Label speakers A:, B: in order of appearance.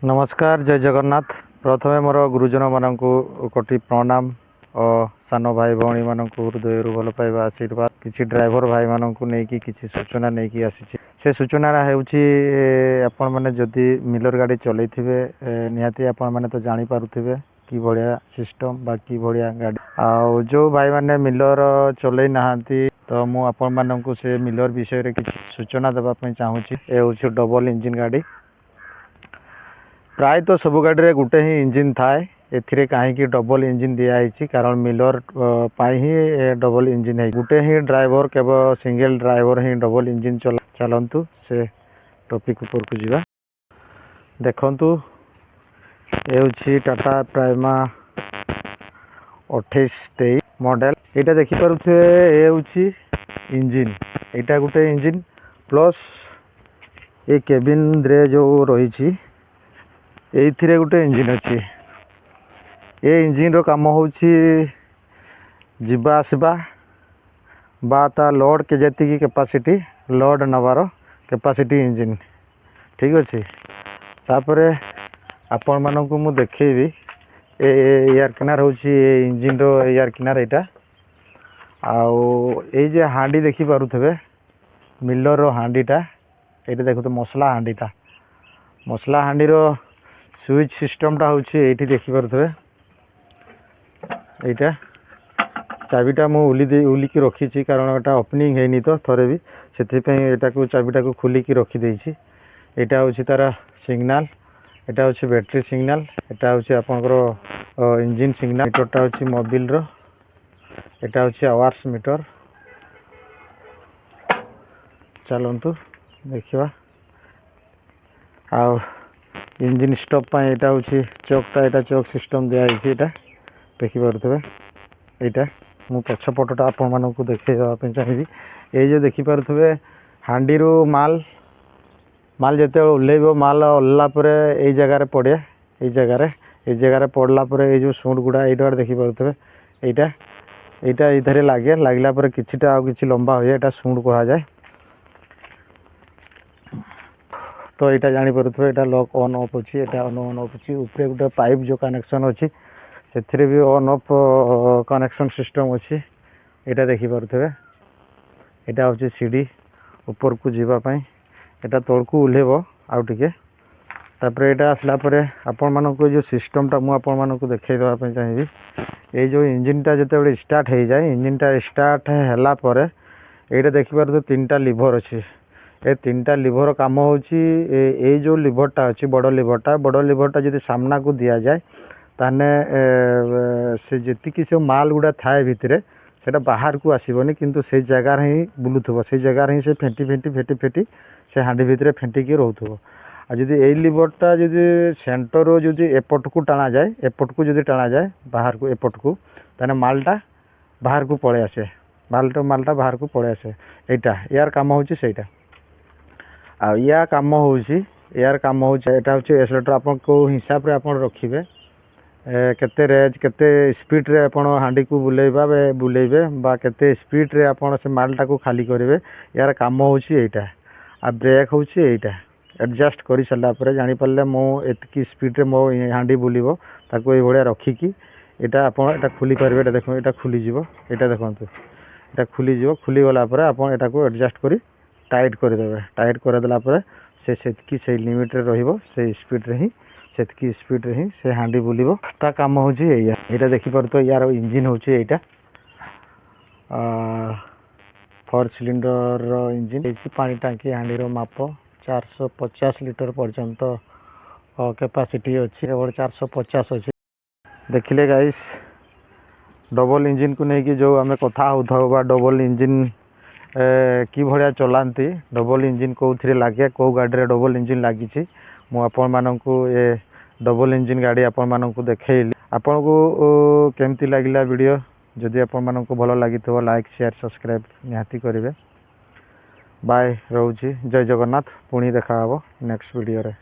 A: नमस्कार जय जगन्नाथ। प्रथमे मोर गुरुजन मानक कोटि प्रणाम और सान भाई भौणी मानक हृदय भल पाइबा आशीर्वाद। किसी ड्राइवर भाई मानक नहीं कि सूचना नहीं कि आसी से सूचना आपण मैंने जदि मिलर गाड़ी चलई निहाती आपण मैंने तो जानी पारुथिबे कि भाया सिस्टम बा कि भाया गाड़ी आ जो भाई मैंने मिलर चलई नहांती तो मु आपण मानक से मिलर विषय रे किसी सूचना देवाई चाहूँगी। ए हूँ डबल इंजिन गाड़ी। प्राय तो सब गाड़ी रे गुटे ही इंजिन थाए। एथिरे कहीं डबल इंजिन दिखाई कारण मिलर ही डबल इंजिन है। गुटे ही ड्राइवर केवल सिंगल ड्राइवर ही डबल इंजिन चलतु से टॉपिक ऊपर को जीवा। देखंतु ए टाटा प्राइमा 2823 मॉडल। यहाँ देखिपे ये इंजिन यहाँ गोटे इंजिन प्लस ये केबिन रे जो रही ये गोटे इंजिन अच्छी। ये इंजिन रो काम होची जीवा आसवा बा ता लोड के जी कैपेसिटी लोड नवार कैपेसिटी इंजिन ठीक अच्छे। तापर आपण मानक मु देखी एयर किनार हूँ इंजिन रो एयर किनार यहाँ आउ हांडी देखी पारुथे मिलर रो हांडीटा ये देखो तो मसला हांडीटा मसला हांडी रो स्विच सिस्टमटा हूँ ये देखी पारुथे। यहाँ चाबीटा मुझे उलिकी रखी कारण यहाँ ओपनिंग है तो थोड़े भी से चाबीटा को खोलिकी रखीदे। यहाँ हूँ तार सिग्नाल यहाँ हूँ बैटरी सिग्नाल यहाँ हूँ आपंकर इंजिन सिग्नाल। मीटरटा हूँ मोबिल रो यहाँ हूँ आवार्स मीटर। चलतु देखा आ इंजिन स्टॉप यहाँ हूँ चौकटा यहाँ चौक सिस्टम दिखाई देखिपे। यहाँ मु पछपटा आपण मानक देखा चाहिए। ये जो देखिपे हांडी माल माल जिते ओह्लैब माल ओह्लला ये जगार पड़े ये जगार पड़ला ये जो सूट गुड़ा ये देखिपे यहाँ यहाँ इधर लगे लगला किछिटा आ कि लंबा हुए यहाँ सूट कह जाए। तो यहाँ जानीपे यहाँ लॉक ऑन ऑफ अच्छी यहाँ ऑन ऑफ अच्छी ऊपर गोटे पाइप जो कनेक्शन अच्छी से भी ऑन ऑफ कनेक्शन सिस्टम अच्छी। यहाँ देखिपे यहाँ हूँ सीढ़ी ऊपर को जीवाई यहाँ तौर को ओह्लैब आउ टे तापर यहाँ आसला आपण मानक जो सिस्टमटा मुझे देखा देवाई चाहिए। ये जो इंजिनटा जो स्टार्ट हो जाए इंजिनटा स्टार्ट है ये देखिपे तीन टा लिभर अच्छी। ये तीन टा लिभर काम हो जो लिभरटा अच्छी बड़ लिभरटा जो सामना को दि जाए ताने से जी से माल गुड़ा थाए भितर से बाहर को आसबनी किंतु से जगार ही बुलूब से जगार ही से फेंटी से हांडी भितर फेंटिकी रोथुब। आ जदि ए लिभरटा जदि सेंटर जदि एपट को टाणा जाए एपट को जदि टाणा जाए बाहर को एपट को ताने मालटा बाहर को पड़े आसे मालटा बाहर को पड़े आसे। यहाँ यार काम होची सेटा आ या काम होची यार काम होची एटा होची एक्सेलेरेटर आपन को हिसाब रे आपन रखिबे केते रेंज केते स्पीड रे आपन हांडी को बुलेइबे बा केते स्पीड रे आपन से मालटा को खाली करेंगे। यार काम होची एटा आ ब्रेक होची एटा एडजस्ट कर सारा पर जानी पारे मो एतकी स्पीड रे मो हांडी बुलिबो ताको ए भलिया रखिकी एटा आपन एटा खुली पारबे। एटा देखो एटा खुली जीवो एटा देखंतु एटा खुली जीवो खुली गला पर आपन एटा को एडजस्ट करी टाइट कर देबे। टाइट कर देला पर से लिमिट रे रहिबो से स्पीड रे ही से हांडी बुलिबो ता काम होची एया। एटा देखि पर तो यार इंजिन होची एटा 4 सिलिंडर रो इंजिन एसी पानी टांकी हांडी रो माप 450 लीटर पर्यंत कैपेसिटी अच्छी केवल 450 अच्छी। देखिले गाइस डबल इंजिन को लेकिन जो आम कथा होता डबल इंजिन कि भाया चलाती डबल इंजिन कौन लगे कौ गाड़ी डबल इंजिन लगी मुझे डबल इंजिन गाड़ी आपण मानक देखली आपण को केमती लगिला वीडियो जदि आपण मानक भल लगी लाइक शेयर सब्सक्राइब निहाती करेंगे। बाय रोची जय जगन्नाथ पुणी देखा नेक्स्ट वीडियो रे।